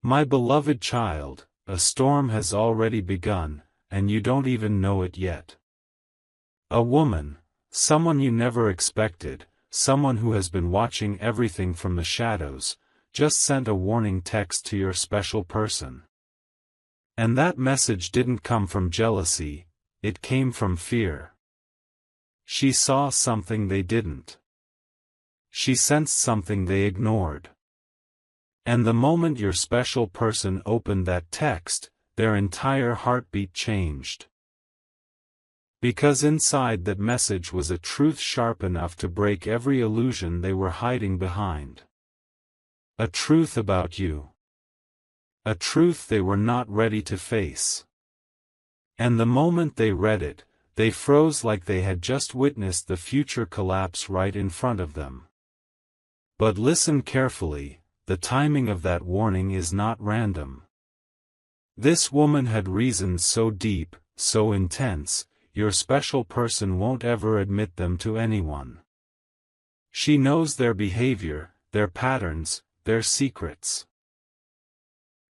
My beloved child, a storm has already begun, and you don't even know it yet. A woman, someone you never expected, someone who has been watching everything from the shadows, just sent a warning text to your special person. And that message didn't come from jealousy, it came from fear. She saw something they didn't. She sensed something they ignored. And the moment your special person opened that text, their entire heartbeat changed. Because inside that message was a truth sharp enough to break every illusion they were hiding behind. A truth about you. A truth they were not ready to face. And the moment they read it, they froze like they had just witnessed the future collapse right in front of them. But listen carefully, the timing of that warning is not random. This woman had reasons so deep, so intense, your special person won't ever admit them to anyone. She knows their behavior, their patterns, their secrets.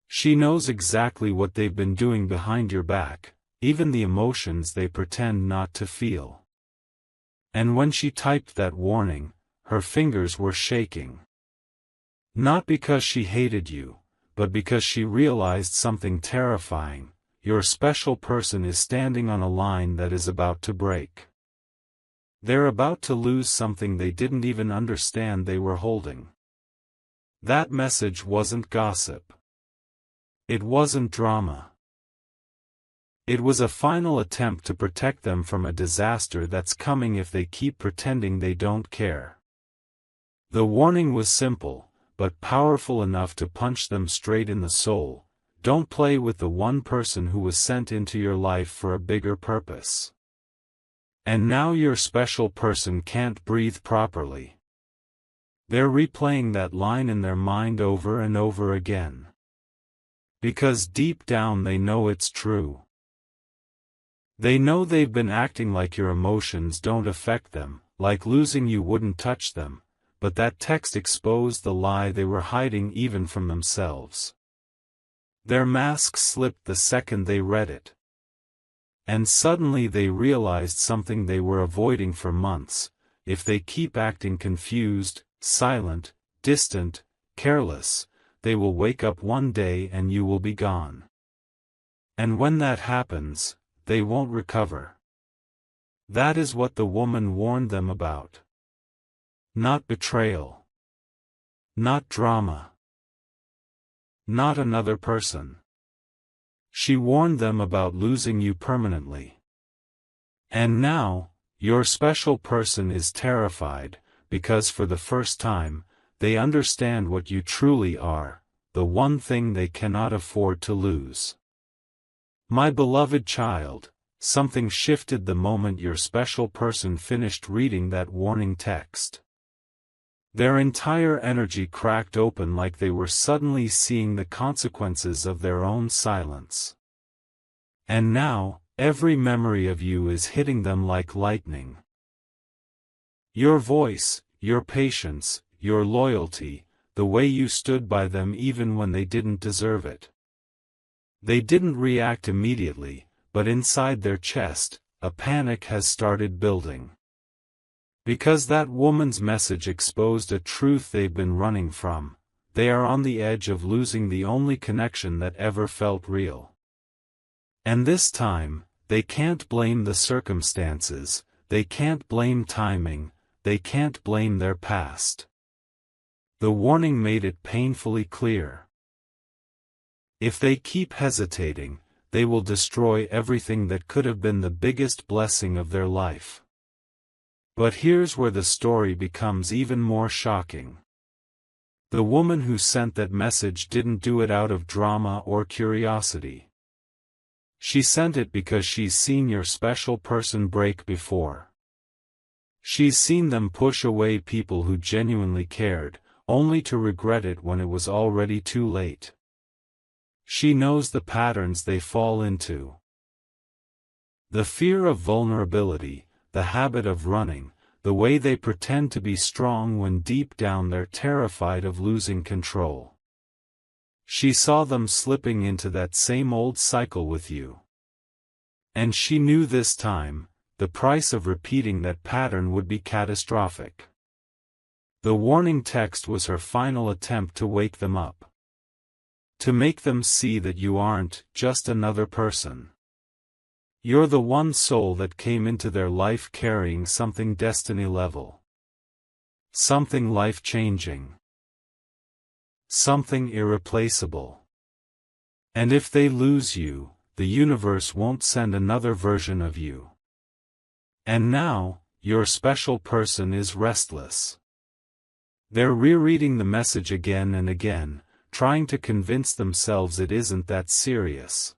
She knows exactly what they've been doing behind your back, even the emotions they pretend not to feel. And when she typed that warning, her fingers were shaking. Not because she hated you, but because she realized something terrifying. Your special person is standing on a line that is about to break. They're about to lose something they didn't even understand they were holding. That message wasn't gossip. It wasn't drama. It was a final attempt to protect them from a disaster that's coming if they keep pretending they don't care. The warning was simple, but powerful enough to punch them straight in the soul. Don't play with the one person who was sent into your life for a bigger purpose. And now your special person can't breathe properly. They're replaying that line in their mind over and over again. Because deep down they know it's true. They know they've been acting like your emotions don't affect them, like losing you wouldn't touch them, but that text exposed the lie they were hiding even from themselves. Their mask slipped the second they read it. And suddenly they realized something they were avoiding for months. If they keep acting confused, silent, distant, careless, they will wake up one day and you will be gone. And when that happens, they won't recover. That is what the woman warned them about. Not betrayal. Not drama. Not another person. She warned them about losing you permanently. And now, your special person is terrified, because for the first time, they understand what you truly are, the one thing they cannot afford to lose. My beloved child, something shifted the moment your special person finished reading that warning text. Their entire energy cracked open like they were suddenly seeing the consequences of their own silence. And now, every memory of you is hitting them like lightning. Your voice, your patience, your loyalty, the way you stood by them even when they didn't deserve it. They didn't react immediately, but inside their chest, a panic has started building. Because that woman's message exposed a truth they've been running from, they are on the edge of losing the only connection that ever felt real. And this time, they can't blame the circumstances, they can't blame timing, they can't blame their past. The warning made it painfully clear. If they keep hesitating, they will destroy everything that could have been the biggest blessing of their life. But here's where the story becomes even more shocking. The woman who sent that message didn't do it out of drama or curiosity. She sent it because she's seen your special person break before. She's seen them push away people who genuinely cared, only to regret it when it was already too late. She knows the patterns they fall into. The fear of vulnerability, the habit of running, the way they pretend to be strong when deep down they're terrified of losing control. She saw them slipping into that same old cycle with you. And she knew this time, the price of repeating that pattern would be catastrophic. The warning text was her final attempt to wake them up. To make them see that you aren't just another person. You're the one soul that came into their life carrying something destiny-level. Something life-changing. Something irreplaceable. And if they lose you, the universe won't send another version of you. And now, your special person is restless. They're rereading the message again and again, trying to convince themselves it isn't that serious.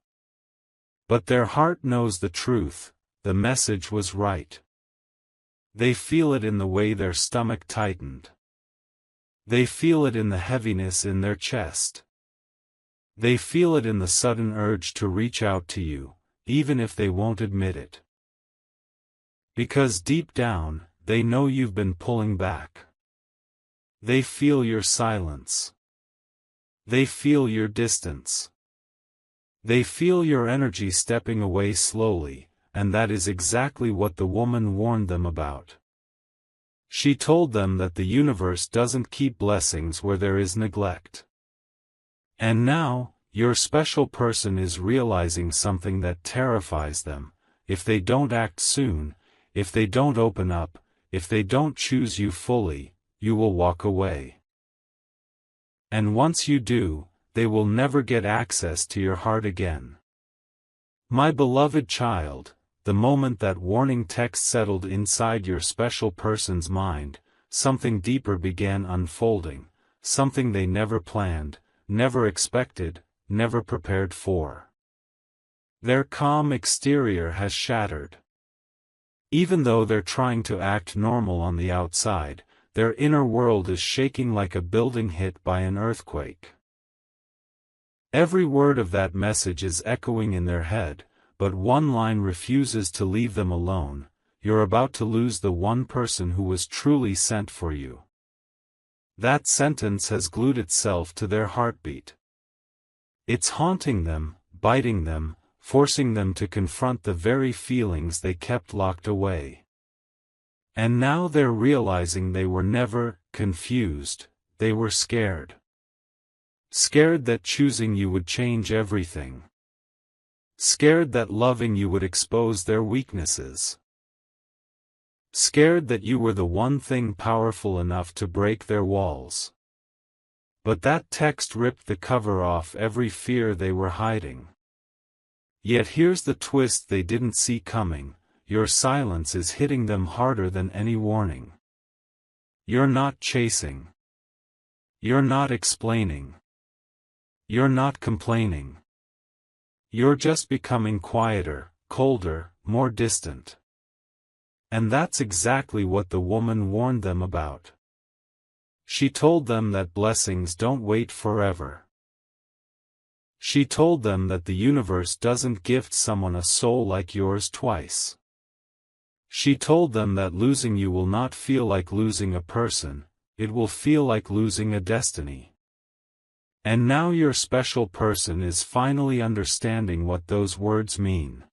But their heart knows the truth, the message was right. They feel it in the way their stomach tightened. They feel it in the heaviness in their chest. They feel it in the sudden urge to reach out to you, even if they won't admit it. Because deep down, they know you've been pulling back. They feel your silence. They feel your distance. They feel your energy stepping away slowly, and that is exactly what the woman warned them about. She told them that the universe doesn't keep blessings where there is neglect. And now, your special person is realizing something that terrifies them. If they don't act soon, if they don't open up, if they don't choose you fully, you will walk away. And once you do, they will never get access to your heart again. My beloved child, the moment that warning text settled inside your special person's mind, something deeper began unfolding, something they never planned, never expected, never prepared for. Their calm exterior has shattered. Even though they're trying to act normal on the outside, their inner world is shaking like a building hit by an earthquake. Every word of that message is echoing in their head, but one line refuses to leave them alone: you're about to lose the one person who was truly sent for you. That sentence has glued itself to their heartbeat. It's haunting them, biting them, forcing them to confront the very feelings they kept locked away. And now they're realizing they were never confused, they were scared. Scared that choosing you would change everything. Scared that loving you would expose their weaknesses. Scared that you were the one thing powerful enough to break their walls. But that text ripped the cover off every fear they were hiding. Yet here's the twist they didn't see coming: your silence is hitting them harder than any warning. You're not chasing. You're not explaining. You're not complaining. You're just becoming quieter, colder, more distant. And that's exactly what the woman warned them about. She told them that blessings don't wait forever. She told them that the universe doesn't gift someone a soul like yours twice. She told them that losing you will not feel like losing a person, it will feel like losing a destiny. And now your special person is finally understanding what those words mean.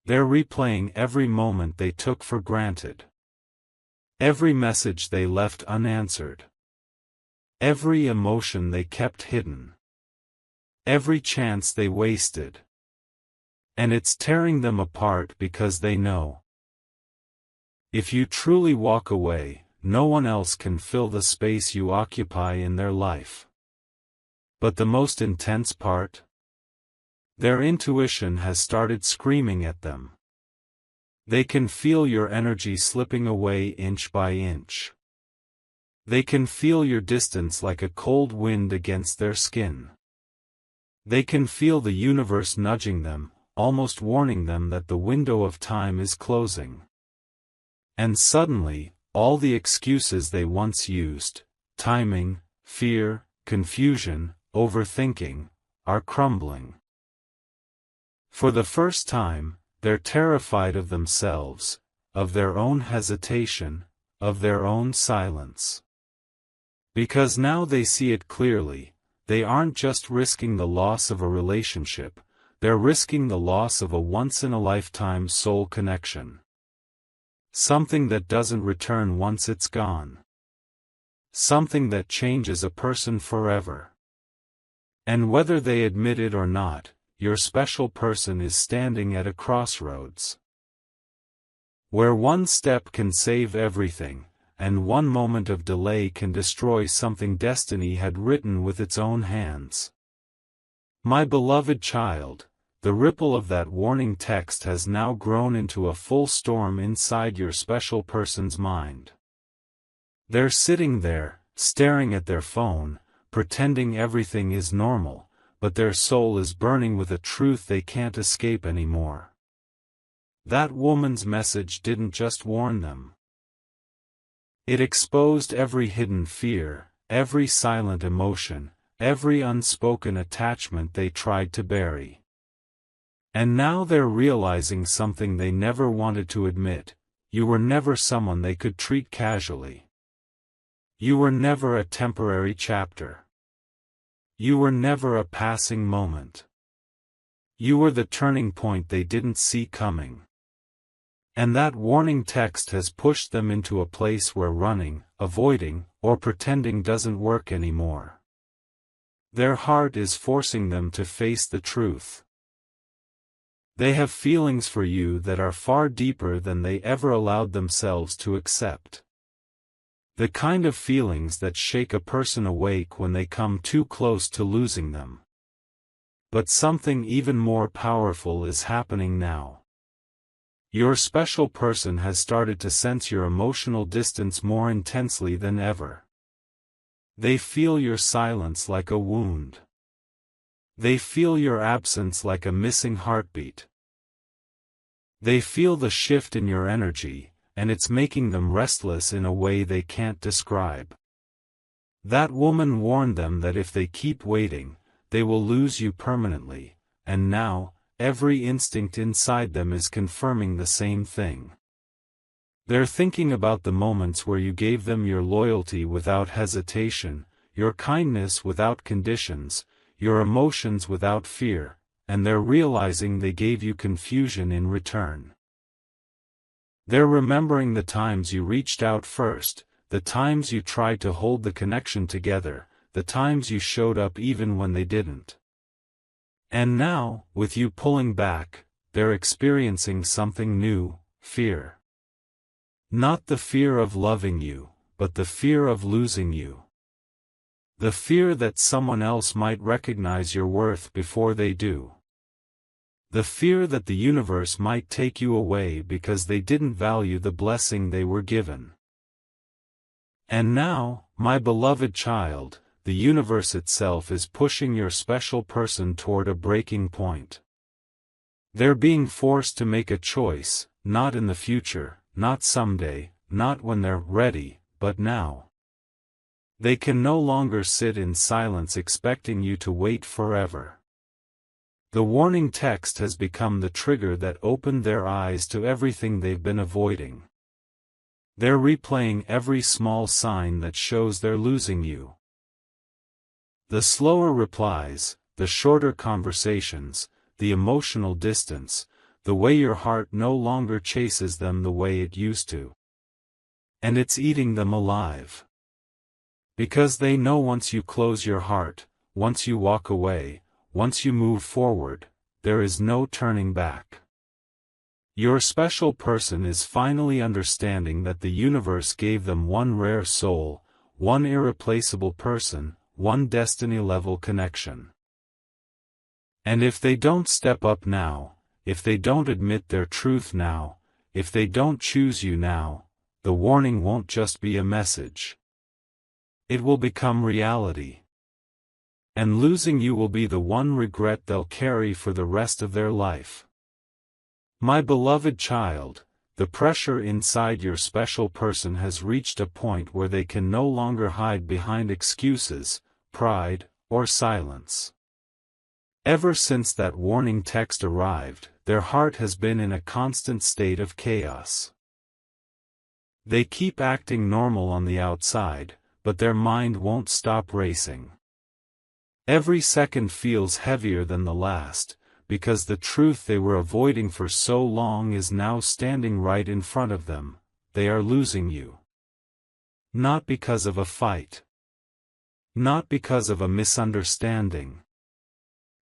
They're replaying every moment they took for granted. Every message they left unanswered. Every emotion they kept hidden. Every chance they wasted. And it's tearing them apart because they know. If you truly walk away, no one else can fill the space you occupy in their life. But the most intense part? Their intuition has started screaming at them. They can feel your energy slipping away inch by inch. They can feel your distance like a cold wind against their skin. They can feel the universe nudging them, almost warning them that the window of time is closing. And suddenly, all the excuses they once used, timing, fear, confusion, overthinking, are crumbling. For the first time, they're terrified of themselves, of their own hesitation, of their own silence. Because now they see it clearly: they aren't just risking the loss of a relationship, they're risking the loss of a once-in-a-lifetime soul connection. Something that doesn't return once it's gone. Something that changes a person forever. And whether they admit it or not, your special person is standing at a crossroads, where one step can save everything, and one moment of delay can destroy something destiny had written with its own hands. My beloved child, the ripple of that warning text has now grown into a full storm inside your special person's mind. They're sitting there, staring at their phone, pretending everything is normal, but their soul is burning with a truth they can't escape anymore. That woman's message didn't just warn them. It exposed every hidden fear, every silent emotion, every unspoken attachment they tried to bury. And now they're realizing something they never wanted to admit: you were never someone they could treat casually. You were never a temporary chapter. You were never a passing moment. You were the turning point they didn't see coming. And that warning text has pushed them into a place where running, avoiding, or pretending doesn't work anymore. Their heart is forcing them to face the truth. They have feelings for you that are far deeper than they ever allowed themselves to accept. The kind of feelings that shake a person awake when they come too close to losing them. But something even more powerful is happening now. Your special person has started to sense your emotional distance more intensely than ever. They feel your silence like a wound. They feel your absence like a missing heartbeat. They feel the shift in your energy, and it's making them restless in a way they can't describe. That woman warned them that if they keep waiting, they will lose you permanently, and now, every instinct inside them is confirming the same thing. They're thinking about the moments where you gave them your loyalty without hesitation, your kindness without conditions, your emotions without fear, and they're realizing they gave you confusion in return. They're remembering the times you reached out first, the times you tried to hold the connection together, the times you showed up even when they didn't. And now, with you pulling back, they're experiencing something new: fear. Not the fear of loving you, but the fear of losing you. The fear that someone else might recognize your worth before they do. The fear that the universe might take you away because they didn't value the blessing they were given. And now, my beloved child, the universe itself is pushing your special person toward a breaking point. They're being forced to make a choice, not in the future, not someday, not when they're ready, but now. They can no longer sit in silence expecting you to wait forever. The warning text has become the trigger that opened their eyes to everything they've been avoiding. They're replaying every small sign that shows they're losing you. The slower replies, the shorter conversations, the emotional distance, the way your heart no longer chases them the way it used to. And it's eating them alive. Because they know once you close your heart, once you walk away, once you move forward, there is no turning back. Your special person is finally understanding that the universe gave them one rare soul, one irreplaceable person, one destiny-level connection. And if they don't step up now, if they don't admit their truth now, if they don't choose you now, the warning won't just be a message. It will become reality. And losing you will be the one regret they'll carry for the rest of their life. My beloved child, the pressure inside your special person has reached a point where they can no longer hide behind excuses, pride, or silence. Ever since that warning text arrived, their heart has been in a constant state of chaos. They keep acting normal on the outside, but their mind won't stop racing. Every second feels heavier than the last, because the truth they were avoiding for so long is now standing right in front of them. They are losing you. Not because of a fight. Not because of a misunderstanding.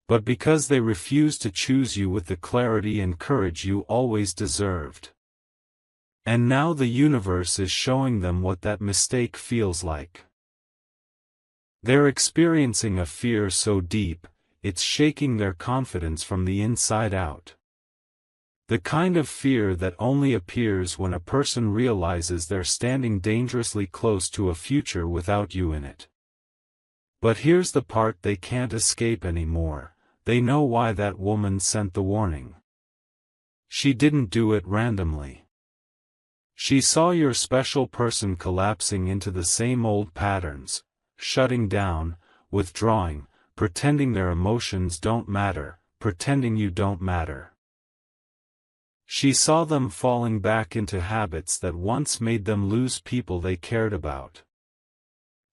But because they refuse to choose you with the clarity and courage you always deserved. And now the universe is showing them what that mistake feels like. They're experiencing a fear so deep, it's shaking their confidence from the inside out. The kind of fear that only appears when a person realizes they're standing dangerously close to a future without you in it. But here's the part they can't escape anymore: they know why that woman sent the warning. She didn't do it randomly. She saw your special person collapsing into the same old patterns, shutting down, withdrawing, pretending their emotions don't matter, pretending you don't matter. She saw them falling back into habits that once made them lose people they cared about.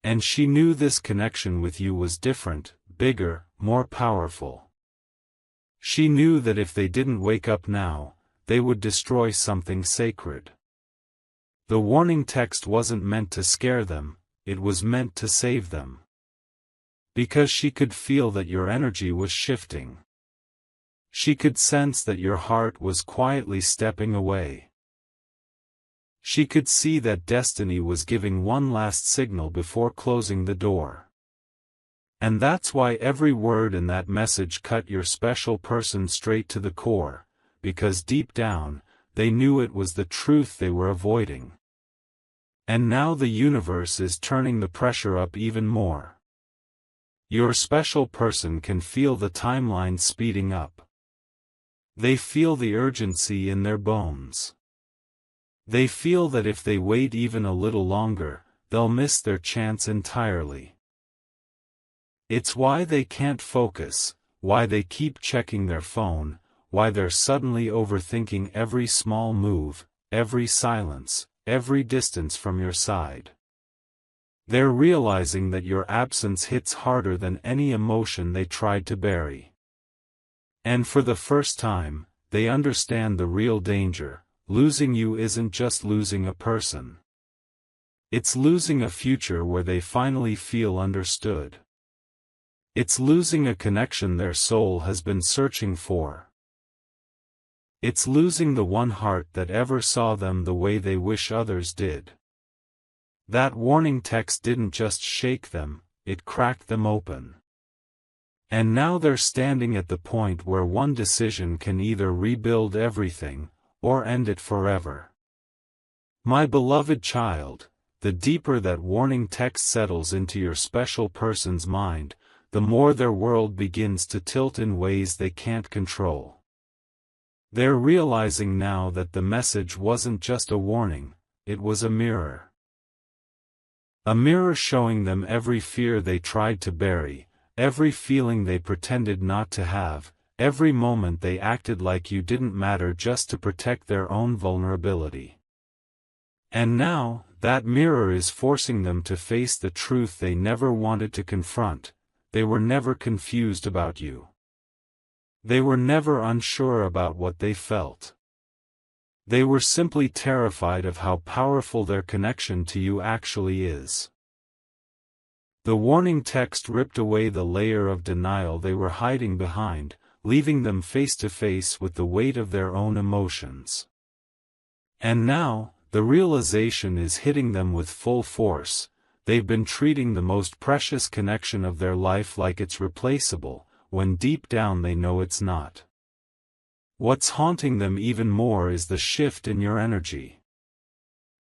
And she knew this connection with you was different, bigger, more powerful. She knew that if they didn't wake up now, they would destroy something sacred. The warning text wasn't meant to scare them, it was meant to save them. Because she could feel that your energy was shifting. She could sense that your heart was quietly stepping away. She could see that destiny was giving one last signal before closing the door. And that's why every word in that message cut your special person straight to the core, because deep down, they knew it was the truth they were avoiding. And now the universe is turning the pressure up even more. Your special person can feel the timeline speeding up. They feel the urgency in their bones. They feel that if they wait even a little longer, they'll miss their chance entirely. It's why they can't focus, why they keep checking their phone, why they're suddenly overthinking every small move, every silence, every distance from your side. They're realizing that your absence hits harder than any emotion they tried to bury. And for the first time, they understand the real danger: losing you isn't just losing a person. It's losing a future where they finally feel understood. It's losing a connection their soul has been searching for. It's losing the one heart that ever saw them the way they wish others did. That warning text didn't just shake them, it cracked them open. And now they're standing at the point where one decision can either rebuild everything, or end it forever. My beloved child, the deeper that warning text settles into your special person's mind, the more their world begins to tilt in ways they can't control. They're realizing now that the message wasn't just a warning, it was a mirror. A mirror showing them every fear they tried to bury, every feeling they pretended not to have, every moment they acted like you didn't matter just to protect their own vulnerability. And now, that mirror is forcing them to face the truth they never wanted to confront: they were never confused about you. They were never unsure about what they felt. They were simply terrified of how powerful their connection to you actually is. The warning text ripped away the layer of denial they were hiding behind, leaving them face to face with the weight of their own emotions. And now, the realization is hitting them with full force: they've been treating the most precious connection of their life like it's replaceable, when deep down they know it's not. What's haunting them even more is the shift in your energy.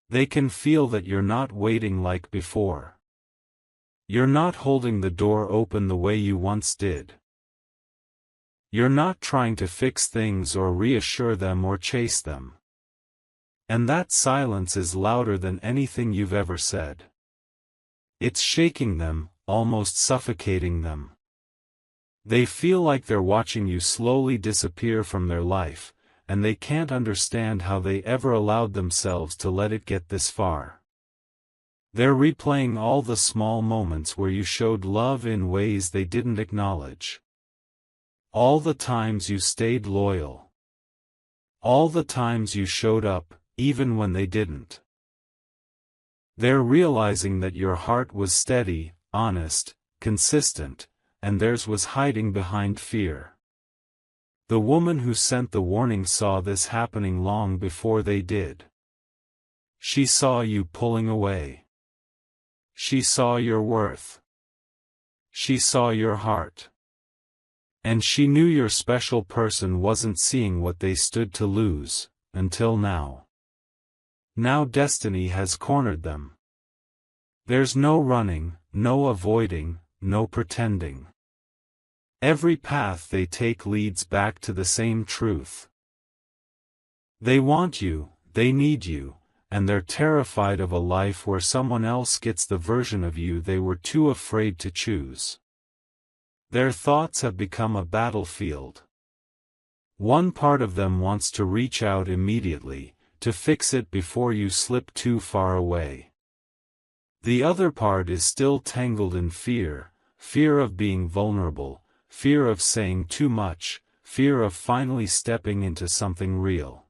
They can feel that you're not waiting like before. You're not holding the door open the way you once did. You're not trying to fix things or reassure them or chase them. And that silence is louder than anything you've ever said. It's shaking them, almost suffocating them. They feel like they're watching you slowly disappear from their life, and they can't understand how they ever allowed themselves to let it get this far. They're replaying all the small moments where you showed love in ways they didn't acknowledge. All the times you stayed loyal. All the times you showed up, even when they didn't. They're realizing that your heart was steady, honest, consistent, and theirs was hiding behind fear. The woman who sent the warning saw this happening long before they did. She saw you pulling away. She saw your worth. She saw your heart. And she knew your special person wasn't seeing what they stood to lose, until now. Now destiny has cornered them. There's no running, no avoiding, no pretending. Every path they take leads back to the same truth. They want you, they need you, and they're terrified of a life where someone else gets the version of you they were too afraid to choose. Their thoughts have become a battlefield. One part of them wants to reach out immediately, to fix it before you slip too far away. The other part is still tangled in fear, fear of being vulnerable, fear of saying too much, fear of finally stepping into something real.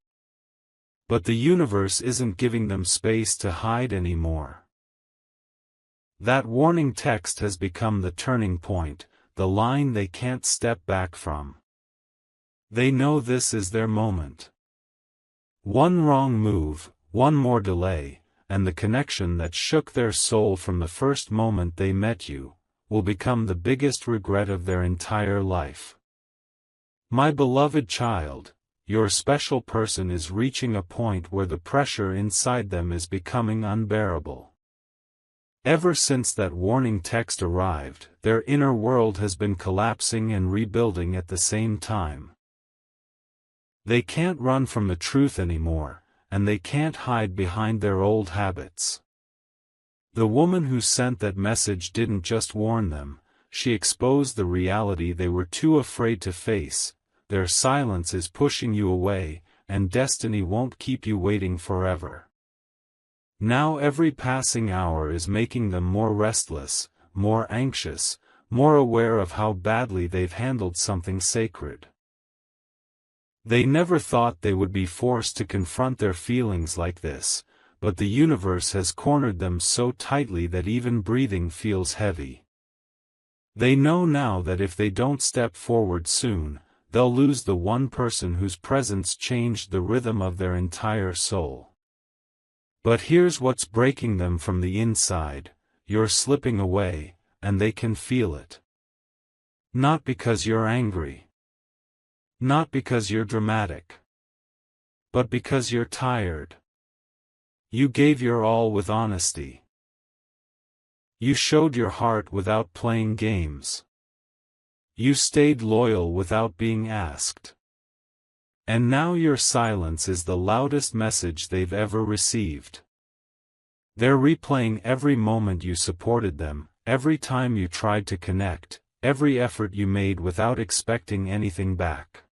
But the universe isn't giving them space to hide anymore. That warning text has become the turning point, the line they can't step back from. They know this is their moment. One wrong move, one more delay, and the connection that shook their soul from the first moment they met you, will become the biggest regret of their entire life. My beloved child, your special person is reaching a point where the pressure inside them is becoming unbearable. Ever since that warning text arrived, their inner world has been collapsing and rebuilding at the same time. They can't run from the truth anymore, and they can't hide behind their old habits. The woman who sent that message didn't just warn them, she exposed the reality they were too afraid to face. Their silence is pushing you away, and destiny won't keep you waiting forever. Now every passing hour is making them more restless, more anxious, more aware of how badly they've handled something sacred. They never thought they would be forced to confront their feelings like this, but the universe has cornered them so tightly that even breathing feels heavy. They know now that if they don't step forward soon, they'll lose the one person whose presence changed the rhythm of their entire soul. But here's what's breaking them from the inside: you're slipping away, and they can feel it. Not because you're angry. Not because you're dramatic. But because you're tired. You gave your all with honesty. You showed your heart without playing games. You stayed loyal without being asked. And now your silence is the loudest message they've ever received. They're replaying every moment you supported them, every time you tried to connect, every effort you made without expecting anything back.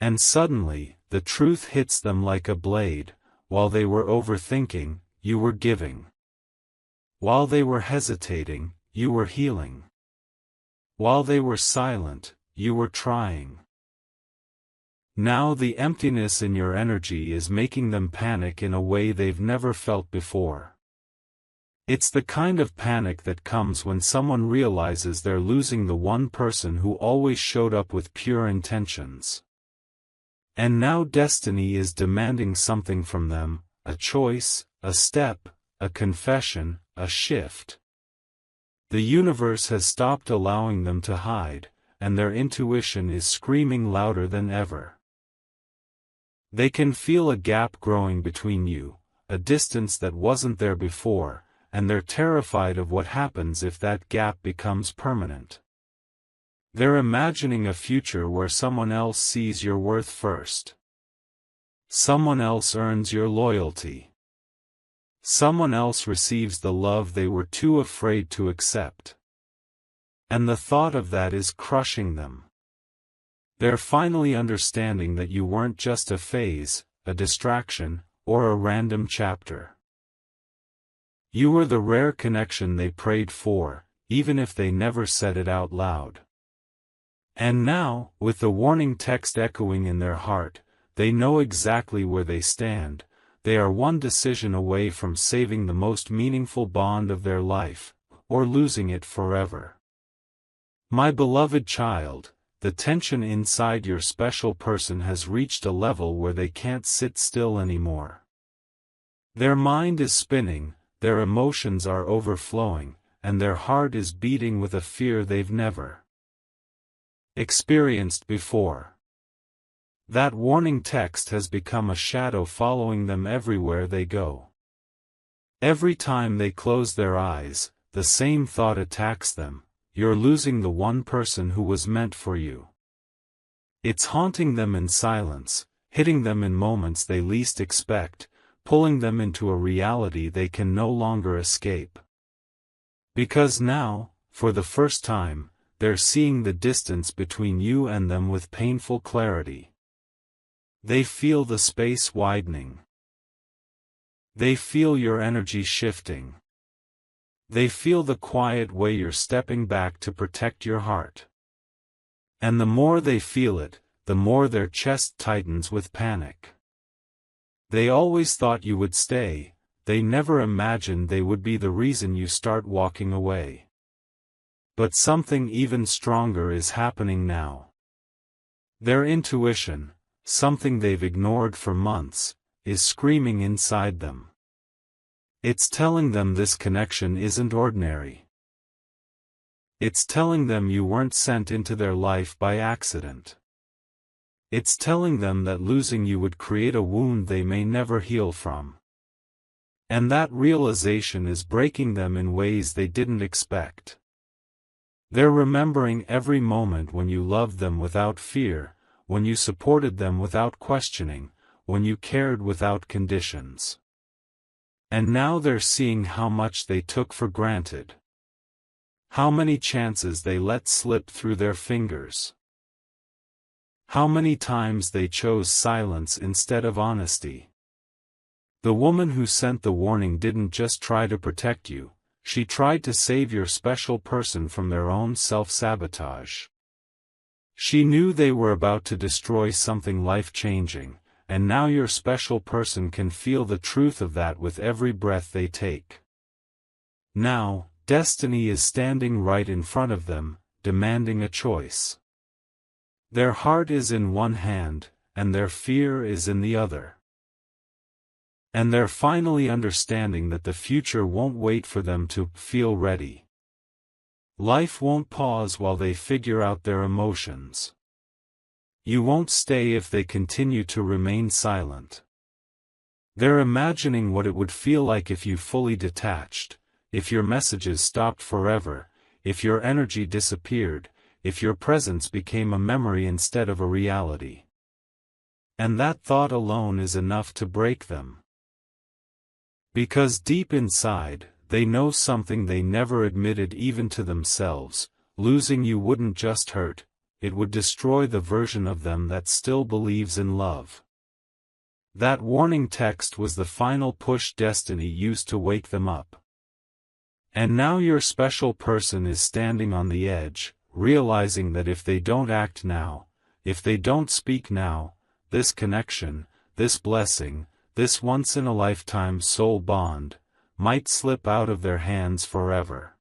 And suddenly, the truth hits them like a blade: while they were overthinking, you were giving. While they were hesitating, you were healing. While they were silent, you were trying. Now the emptiness in your energy is making them panic in a way they've never felt before. It's the kind of panic that comes when someone realizes they're losing the one person who always showed up with pure intentions. And now destiny is demanding something from them: a choice, a step, a confession, a shift. The universe has stopped allowing them to hide, and their intuition is screaming louder than ever. They can feel a gap growing between you, a distance that wasn't there before, and they're terrified of what happens if that gap becomes permanent. They're imagining a future where someone else sees your worth first. Someone else earns your loyalty. Someone else receives the love they were too afraid to accept. And the thought of that is crushing them. They're finally understanding that you weren't just a phase, a distraction, or a random chapter. You were the rare connection they prayed for, even if they never said it out loud. And now, with the warning text echoing in their heart, they know exactly where they stand. They are one decision away from saving the most meaningful bond of their life, or losing it forever. My beloved child, the tension inside your special person has reached a level where they can't sit still anymore. Their mind is spinning, their emotions are overflowing, and their heart is beating with a fear they've never experienced before. That warning text has become a shadow following them everywhere they go. Every time they close their eyes, the same thought attacks them: you're losing the one person who was meant for you. It's haunting them in silence, hitting them in moments they least expect, pulling them into a reality they can no longer escape. Because now, for the first time, they're seeing the distance between you and them with painful clarity. They feel the space widening. They feel your energy shifting. They feel the quiet way you're stepping back to protect your heart. And the more they feel it, the more their chest tightens with panic. They always thought you would stay, they never imagined they would be the reason you start walking away. But something even stronger is happening now. Their intuition, something they've ignored for months, is screaming inside them. It's telling them this connection isn't ordinary. It's telling them you weren't sent into their life by accident. It's telling them that losing you would create a wound they may never heal from. And that realization is breaking them in ways they didn't expect. They're remembering every moment when you loved them without fear, when you supported them without questioning, when you cared without conditions. And now they're seeing how much they took for granted. How many chances they let slip through their fingers. How many times they chose silence instead of honesty. The woman who sent the warning didn't just try to protect you, she tried to save your special person from their own self-sabotage. She knew they were about to destroy something life-changing, and now your special person can feel the truth of that with every breath they take. Now, destiny is standing right in front of them, demanding a choice. Their heart is in one hand, and their fear is in the other. And they're finally understanding that the future won't wait for them to feel ready. Life won't pause while they figure out their emotions. You won't stay if they continue to remain silent. They're imagining what it would feel like if you fully detached, if your messages stopped forever, if your energy disappeared, if your presence became a memory instead of a reality. And that thought alone is enough to break them. Because deep inside, they know something they never admitted even to themselves: losing you wouldn't just hurt, it would destroy the version of them that still believes in love. That warning text was the final push destiny used to wake them up. And now your special person is standing on the edge, realizing that if they don't act now, if they don't speak now, this connection, this blessing, this once-in-a-lifetime soul bond, might slip out of their hands forever.